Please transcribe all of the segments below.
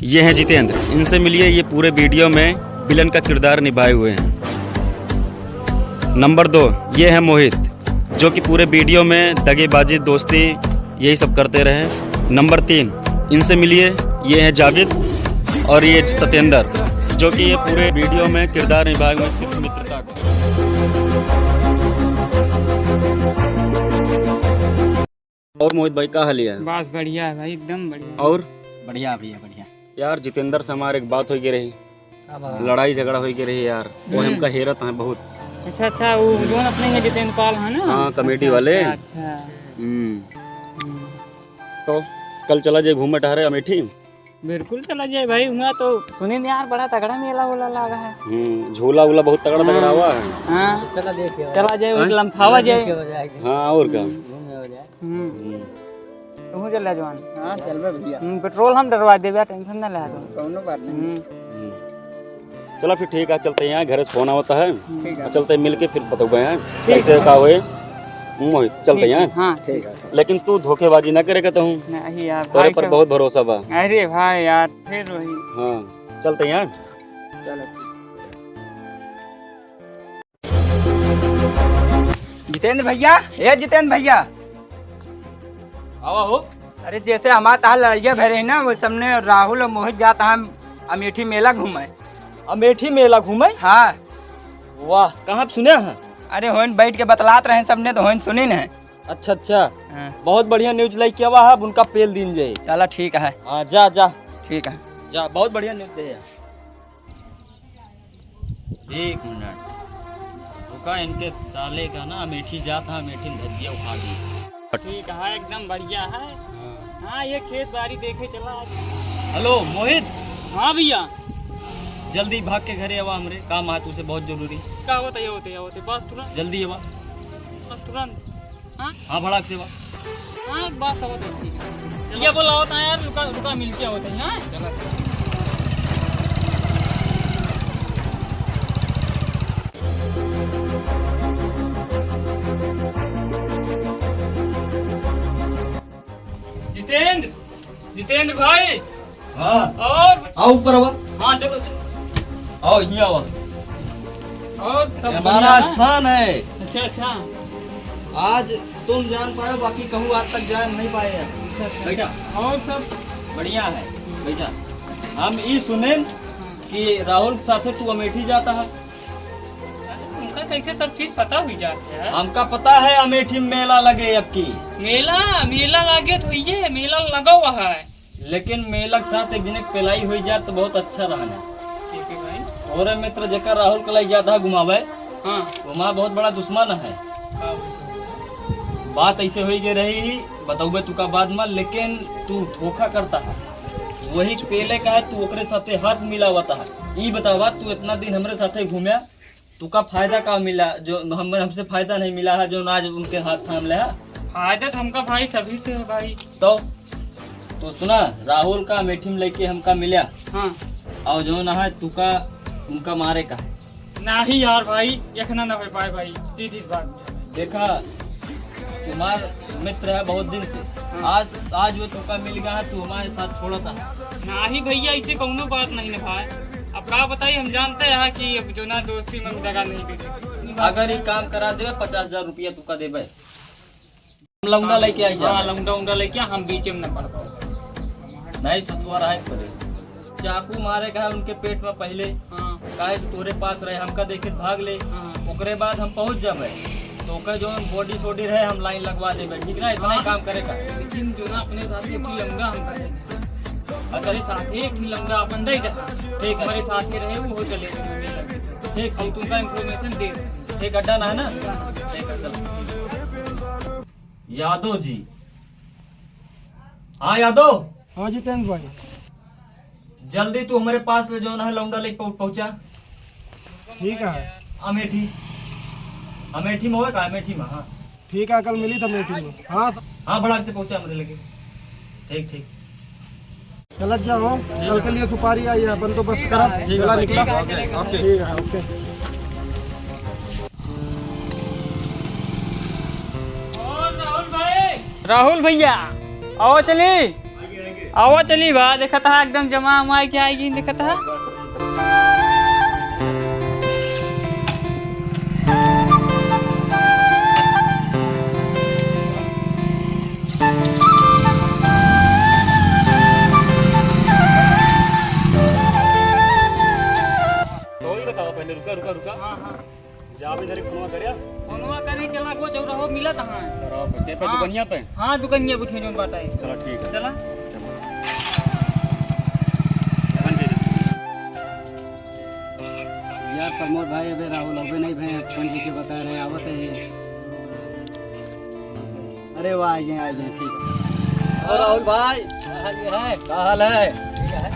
ये हैं जितेंद्र, इनसे मिलिए। ये पूरे वीडियो में विलन का किरदार निभाए हुए हैं। नंबर 2 ये है मोहित, जो कि पूरे वीडियो में दगेबाजी दोस्ती यही सब करते रहे। नंबर 3 इनसे मिलिए। ये है जावेद और ये सत्येंद्र, जो कि ये पूरे वीडियो में किरदार निभाए हुए सिर्फ मित्रता का। और मोहित भाई का हाल है? बस बढ़िया है भाई, एकदम बढ़िया। और बढ़िया भैया बढ़िया। यार जितेंद्र से हमारे एक बात हो गई रही, लड़ाई झगड़ा हो गई रही यार। वो हमका हेरत है बहुत। अच्छा वो जो अपने हैं जितेंद्र पाल है ना? हाँ, कॉमेडी वाले। अच्छा। तो कल चला जाए घूमे टहरे अमेठी। बिल्कुल चला जाए भाई। हुआ तो सुनी यार, बड़ा तगड़ा मेला वोला लगा है। झूला वूला बहुत तगड़ा तगड़ा हुआ है। हाँ चला जाए, हाँ? लम्फावा जाए। हाँ और क्या। तू चल जवान। हाँ चलबे भैया। पेट्रोल हम डरवा देबे, टेंशन ना ले तो। कोनो बात नहीं। चलो फिर ठीक है, चलते हैं। घर से फोन आवता है, चलते मिल के फिर बताओगे हैं कैसे का हुए। मोहित चलते हैं। हाँ ठीक है। लेकिन तू धोखेबाजी ना करे कहता हूँ। नहीं यार, तेरे पर बहुत भरोसा बा। अरे भाई यार फिर वही। हाँ चलते हैं। चलो जितेंद्र भैया, ये जितेंद्र भैया आओ हो। अरे जैसे हमारे तहाँ लड़ाइया भरे है ना, वो सबने राहुल और मोहित जाता हम अमेठी मेला घूमे। अमेठी मेला घूमे? हाँ। वाह, कहाँ सुने हैं? अरे होइन बैठ के बतलात रहे सबने, तो होइन सुनी न। अच्छा बहुत बढ़िया न्यूज लाई किया हुआ है। उनका पेल दिन जाए। चलो ठीक है। हाँ जा ठीक है जा, बहुत बढ़िया न्यूज दे। एक मिनट रुका, इनके साले का ना अमेठी जाता, अमेठी में धरिया उठा दी। ठीक है, एकदम बढ़िया है। हाँ ये खेत बाड़ी देखे चला। हेलो मोहित। हाँ भैया, जल्दी भाग के घरे आवा, हमरे काम है तुझसे बहुत जरूरी। क्या होते बस तुरंत। जल्दी आवा। बस तुरंत। हाँ भड़ाक से हाँ एक बात सब ये बोला होता है यार, रुका मिल के होते हैं। जितेंद्र भाई। हाँ और आओ ऊपर आवा। हाँ चलो आओ यहाँ आवा। और सब हमारा स्थान है। अच्छा आज तुम जान पाए, बाकी कहूँ आज तक जान नहीं पाए हैं। बैठा। और सब बढ़िया है, बैठा। हम ये सुने कि राहुल के साथ तू अमेठी जाता है। उनका कैसे सब चीज पता हुई जाती है? हमका पता है अमेठी में मेला लगे अब की। मेला लगे तो ये मेला लगा हुआ है, लेकिन मेला के साथ एक दिन पेलाई हुई जाए तो बहुत अच्छा रहना। ठीक है भाई। और मित्र जेकर राहुल के लाई जाता है घुमावे, हाँ वहाँ बहुत बड़ा दुश्मन है। बात ऐसे हुई के रही, बताऊबे तू का बाद में, लेकिन तू धोखा करता है। वही पेले का है, तू ओकरे साथे हाथ मिलावता है। ये बतावा, तू इतना दिन हमरे साथे घूमया, तू का फायदा का मिला? जो हमसे फायदा नहीं मिला है, जो आज उनके हाथ थाम ले। फायदा तो हमका भाई सभी से है भाई। तो सुना, राहुल का अमेठी में लेके हमका मिला। हाँ। और जो ना है तू का उनका मारे का है। नहीं यार भाई, यखना ना हो पाए भाई, सीधी बात। देखा, तुम्हार मित्र है बहुत दिन से। आज वो तुका मिल गया है, तू हमारे साथ छोड़ा था। नहीं भैया, ऐसे कोनो बात नहीं ना भाई। अब क्या बताइए, हम जानते हैं कि अब जो ना दोस्ती में जगह नहीं दे। अगर ये काम करा दे 50,000 रुपया तुका देबे। लौंडा लेके आई जा। हाँ लौंडा लेके हम बीच में न पड़ पाओ। नहीं सतुआ रहा करे, चाकू मारे का है उनके पेट में पहले। हाँ। काहे तोरे पास रहे, हमका देखे भाग ले। हाँ। ओकरे बाद हम पहुंच जाबे, तो ओकर जो बॉडी सोडी रहे हम लाइन लगवा देबे। ठीक ना, इतना ही काम करेगा। लेकिन जो ना अपने साथ एक ही लौंडा हम करेंगे। अगर साथ एक ही लौंडा अपन दे रहा, ठीक हमारे साथ ही रहे वो चले ठीक। हम तुमका इंफॉर्मेशन दे रहे। ठीक, अड्डा ना है ना? ठीक है चल। यादव जी। हाँ यादव। हाँ जितेंद्र भाई। जल्दी तू हमारे पास जो ना है लौंडा लेके पहुंचा। ठीक है। अमेठी में होगा, अमेठी में। हाँ ठीक है, कल मिली था मीटिंग में। हाँ भड़ाक से पहुंचा मेरे लगे। ठीक चलत जाओ, कल के लिए सुपारी आई है, बंदोबस्त करा। चला निकला। ठीक है, ओके। राहुल भैया आओ चले। आवा चली बा देखा था एकदम जमा उमा के आएगी देखा था। पहले रुका रुका रुका। हाँ हाँ जा भी जरी फोनवा करया। फोनवा करी चला को चौरा हो मिला था। के पे दुकानिया पे। हाँ दुकानिया बुठे जोन बताई। चलो ठीक है चला यार प्रमोद भाई अबे राहुल अबे नहीं भाई अपन जी के बता रहे आवत है। अरे वाह आ गए ठीक है। और राहुल भाई है क्या हाल है? ठीक है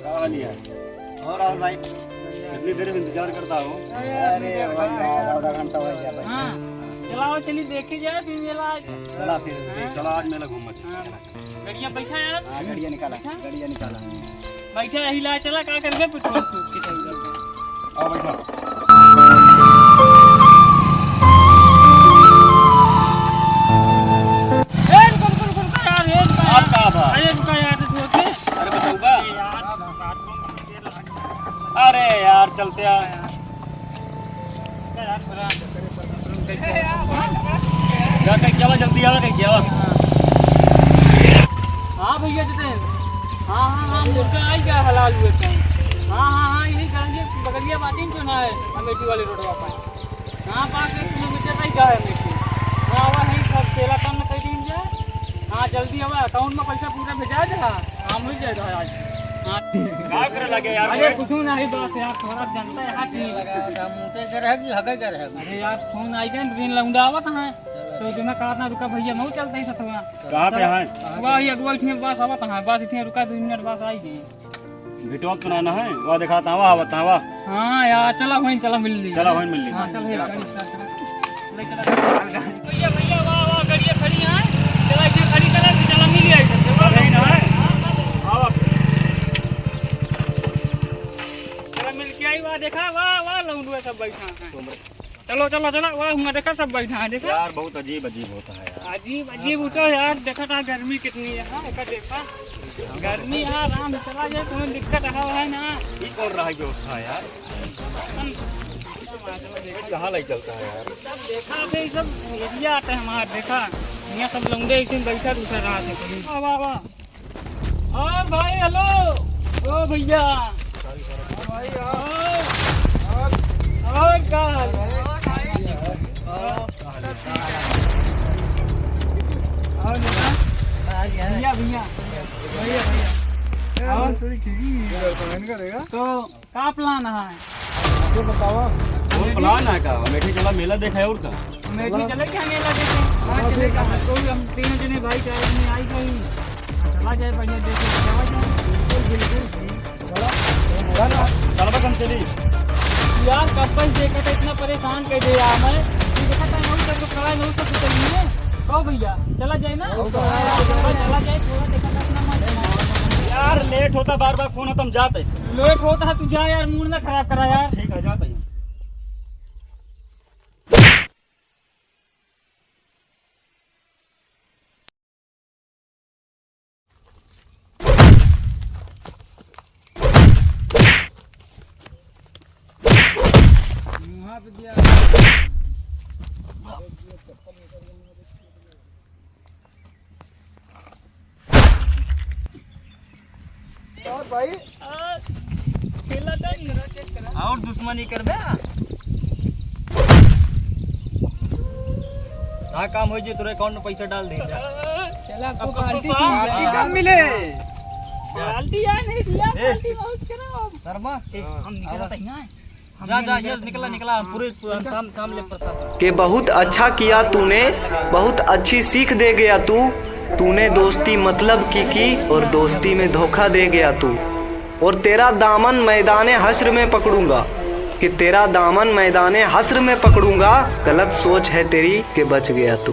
कहानी है। और राहुल भाई कितनी देर से इंतजार करता हो? अरे भाई आधा घंटा हो गया भाई। हाँ चलाओ चली देखी जाए फिर मेला। चला फिर चलो आज मेला घूमना हाँ गड़िया बैठा यार। हाँ गड़िया निकाला गड़िया निकाला। बैठा हिला चला क्या करके पेट्रोल फूक के चल जाओ। आओ बैठो। ए रुको यार ये आप कहाँ था? अरे रुका यार छोड़ के। अरे बताऊंगा। अरे यार चलते यार। जा कहीं क्या जल्दी आ कहीं क्या? हाँ भैया जितेंद्र। हाँ मुर्गा आई क्या हलाल हुए कहीं। हाँ यही करेंगे बगलिया बाटी क्यों ना है अमेठी वाली रोड पर। हाँ 5 किलोमीटर नहीं जा है अमेठी। हाँ वही सब तेला कम कर दीजिए। हाँ जल्दी अब अकाउंट में पैसा पूरा भेजा दे। हाँ मिल जाएगा आज। हाँ क्या करे लगे यार? अरे कुछ नहीं बस यार थोड़ा जनता है हाथ नहीं लगा मुँह के रहेगी हगे के रहेगी। अरे यार फोन आई गए दिन लौंडा आवत है तो जो मैं कहा था रुका भैया मैं चलता ही सतवा। कहाँ पे है? वही अगुआ इतने बस आवत है बस इतने रुका 2 मिनट बस आई गई। वीडियो बनाना है वह दिखाता हूँ आवत है वह। हाँ यार चला वहीं चला मिल ली। चला वहीं मिल ली। हाँ चल भैया भैया वाह गाड़ियाँ खड़ी हैं। चला इतने खड़ी करा चला मिल गया चला मिल के आई वाह देखा वाह लौंडुआ सब बैठा है। चलो वाह हुआ देखा सब बैठा है देखा। यार बहुत अजीब होता है यार। अजीब उठो यार देखा था गर्मी कितनी है। हाँ देखा गर्मी है आराम से चला जाए कोई दिक्कत है ना। ये कौन रहा जो था यार? कहाँ ले चलता है यार? सब देखा अभी सब एरिया आते हैं हमारे देखा यहाँ सब लौंडे इसी बैठा दूसरा रहा थे। वाह और भाई हेलो ओ भैया भाई और क्या भैया और तो क्या प्लान है? तो बताओ कौन प्लान है का? अमेठी चला मेला देखा है और का? अमेठी चले क्या मेला देखे? हाँ चलेगा तो हम 3 जने भाई 4 जने आई गई चला जाए बढ़िया देखे चलो हम चली यार कब देखा था इतना परेशान कर दे यार मैं देखा था नहीं तो खड़ा नहीं तो चलिए कहो भैया चला जाए ना चला जाए थोड़ा देखा था अपना मन यार लेट होता बार फोन होता हम जाते। लेट होता है तू जा यार मूड ना खराब करा यार। ठीक है जाते हैं। और भाई और दुश्मनी करबे हाँ काम हो जाए तोरे अकाउंट में पैसा डाल दे। चला आपको पार्टी कब मिले? पार्टी यार नहीं दिया पार्टी बहुत करो शर्मा हम निकला था यहाँ जा ये निकला पूरे काम ले प्रशासन कि बहुत अच्छा किया तूने, बहुत अच्छी सीख दे गया तूने दोस्ती मतलब की और दोस्ती में धोखा दे गया तू। और तेरा दामन मैदाने हश्र में पकड़ूंगा, कि तेरा दामन मैदाने हश्र में पकड़ूंगा। गलत सोच है तेरी कि बच गया तू।